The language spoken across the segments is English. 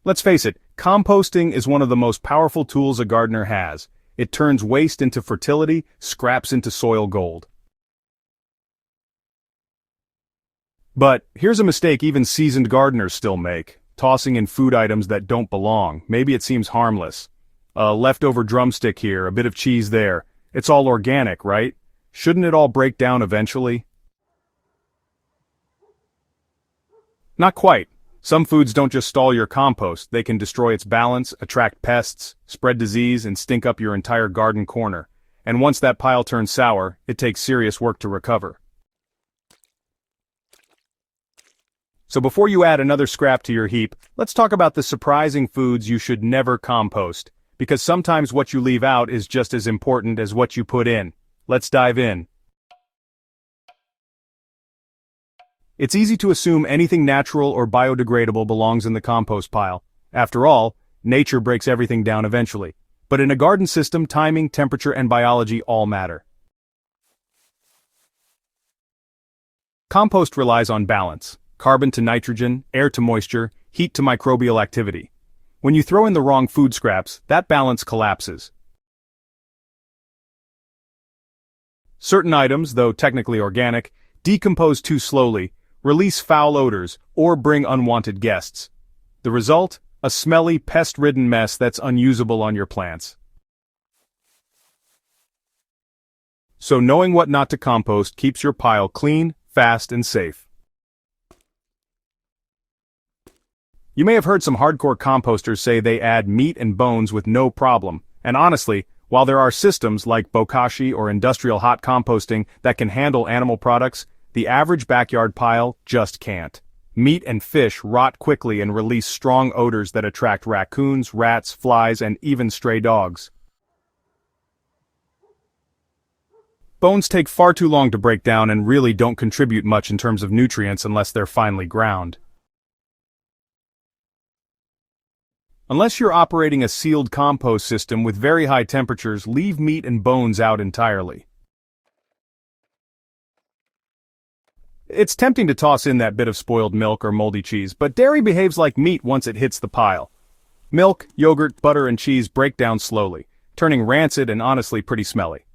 Let's face it, composting is one of the most powerful tools a gardener has. It turns waste into fertility, scraps into soil gold. But here's a mistake even seasoned gardeners still make: tossing in food items that don't belong. Maybe it seems harmless. A leftover drumstick here, a bit of cheese there. It's all organic, right? Shouldn't it all break down eventually? Not quite. Some foods don't just stall your compost, they can destroy its balance, attract pests, spread disease, and stink up your entire garden corner. And once that pile turns sour, it takes serious work to recover. So before you add another scrap to your heap, let's talk about the surprising foods you should never compost, because sometimes what you leave out is just as important as what you put in. Let's dive in. It's easy to assume anything natural or biodegradable belongs in the compost pile. After all, nature breaks everything down eventually. But in a garden system, timing, temperature, and biology all matter. Compost relies on balance: carbon to nitrogen, air to moisture, heat to microbial activity. When you throw in the wrong food scraps, that balance collapses. Certain items, though technically organic, decompose too slowly, release foul odors, or bring unwanted guests. The result? A smelly, pest-ridden mess that's unusable on your plants. So knowing what not to compost keeps your pile clean, fast, and safe. You may have heard some hardcore composters say they add meat and bones with no problem, and honestly, while there are systems like bokashi or industrial hot composting that can handle animal products, the average backyard pile just can't. Meat and fish rot quickly and release strong odors that attract raccoons, rats, flies, and even stray dogs. Bones take far too long to break down and really don't contribute much in terms of nutrients unless they're finely ground. Unless you're operating a sealed compost system with very high temperatures, leave meat and bones out entirely. It's tempting to toss in that bit of spoiled milk or moldy cheese, but dairy behaves like meat once it hits the pile. Milk, yogurt, butter, and cheese break down slowly, turning rancid and honestly pretty smelly.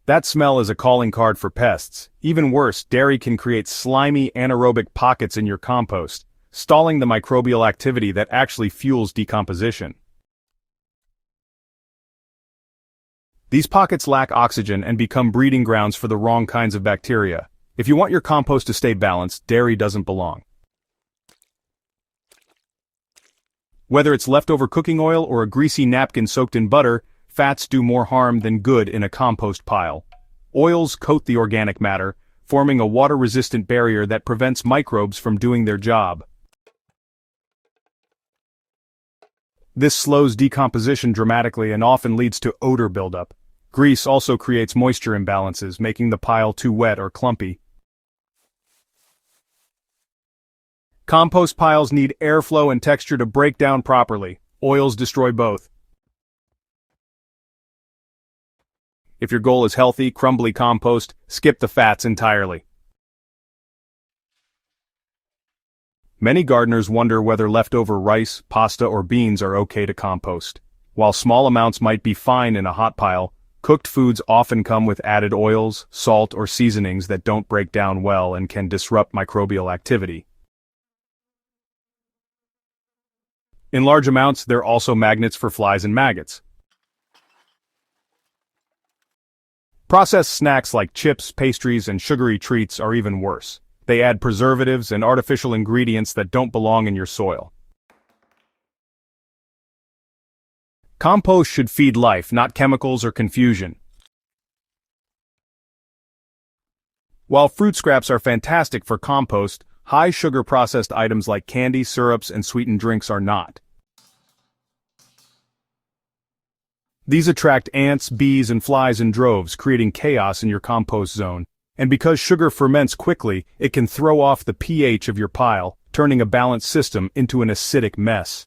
That smell is a calling card for pests. Even worse, dairy can create slimy anaerobic pockets in your compost, stalling the microbial activity that actually fuels decomposition. These pockets lack oxygen and become breeding grounds for the wrong kinds of bacteria. If you want your compost to stay balanced, dairy doesn't belong. Whether it's leftover cooking oil or a greasy napkin soaked in butter, fats do more harm than good in a compost pile. Oils coat the organic matter, forming a water-resistant barrier that prevents microbes from doing their job. This slows decomposition dramatically and often leads to odor buildup. Grease also creates moisture imbalances, making the pile too wet or clumpy. Compost piles need airflow and texture to break down properly. Oils destroy both. If your goal is healthy, crumbly compost, skip the fats entirely. Many gardeners wonder whether leftover rice, pasta, or beans are okay to compost. While small amounts might be fine in a hot pile, cooked foods often come with added oils, salt, or seasonings that don't break down well and can disrupt microbial activity. In large amounts, they're also magnets for flies and maggots. Processed snacks like chips, pastries, and sugary treats are even worse. They add preservatives and artificial ingredients that don't belong in your soil. Compost should feed life, not chemicals or confusion. While fruit scraps are fantastic for compost, high-sugar processed items like candy, syrups, and sweetened drinks are not. These attract ants, bees, and flies in droves, creating chaos in your compost zone. And because sugar ferments quickly, it can throw off the pH of your pile, turning a balanced system into an acidic mess.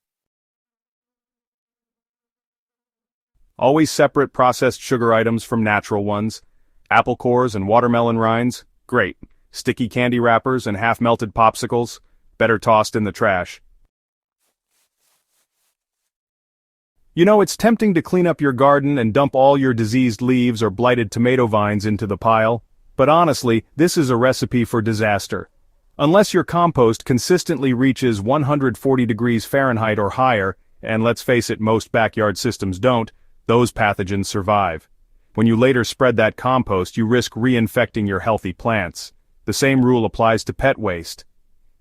Always separate processed sugar items from natural ones. Apple cores and watermelon rinds? Great. Sticky candy wrappers and half-melted popsicles? better tossed in the trash. You know, it's tempting to clean up your garden and dump all your diseased leaves or blighted tomato vines into the pile, but honestly, this is a recipe for disaster. Unless your compost consistently reaches 140 degrees Fahrenheit or higher, and let's face it, most backyard systems don't, those pathogens survive. When you later spread that compost, you risk reinfecting your healthy plants. The same rule applies to pet waste.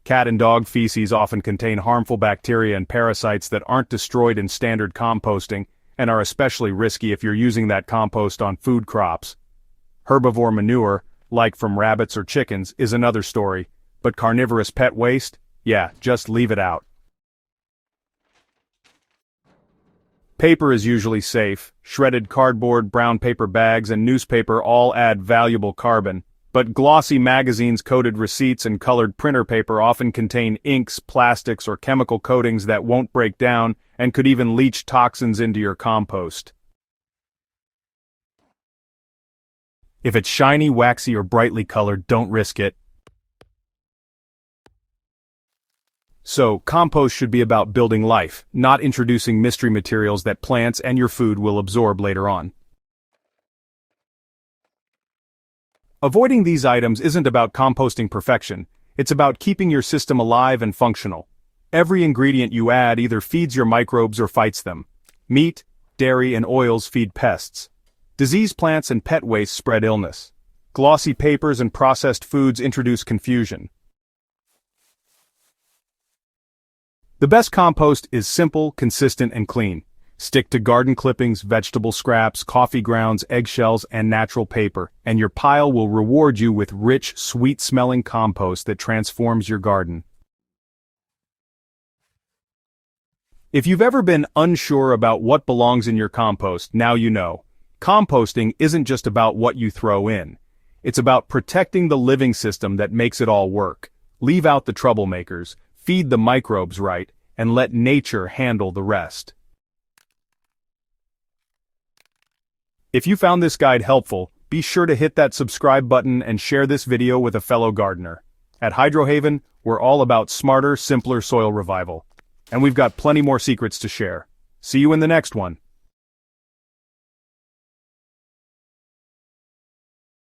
Cat and dog feces often contain harmful bacteria and parasites that aren't destroyed in standard composting, and are especially risky if you're using that compost on food crops. Herbivore manure, like from rabbits or chickens, is another story, but carnivorous pet waste? Yeah, just leave it out. Paper is usually safe. Shredded cardboard, brown paper bags, and newspaper all add valuable carbon. But glossy magazines, coated receipts, and colored printer paper often contain inks, plastics, or chemical coatings that won't break down and could even leach toxins into your compost. If it's shiny, waxy, or brightly colored, don't risk it. So, compost should be about building life, not introducing mystery materials that plants and your food will absorb later on. Avoiding these items isn't about composting perfection, it's about keeping your system alive and functional. Every ingredient you add either feeds your microbes or fights them. Meat, dairy, and oils feed pests. Diseased plants and pet waste spread illness. Glossy papers and processed foods introduce confusion. The best compost is simple, consistent, and clean. Stick to garden clippings, vegetable scraps, coffee grounds, eggshells, and natural paper, and your pile will reward you with rich, sweet-smelling compost that transforms your garden. If you've ever been unsure about what belongs in your compost, now you know. Composting isn't just about what you throw in. It's about protecting the living system that makes it all work. Leave out the troublemakers, feed the microbes right, and let nature handle the rest. If you found this guide helpful, be sure to hit that subscribe button and share this video with a fellow gardener. At Hydrohaven, we're all about smarter, simpler soil revival. And we've got plenty more secrets to share. See you in the next one.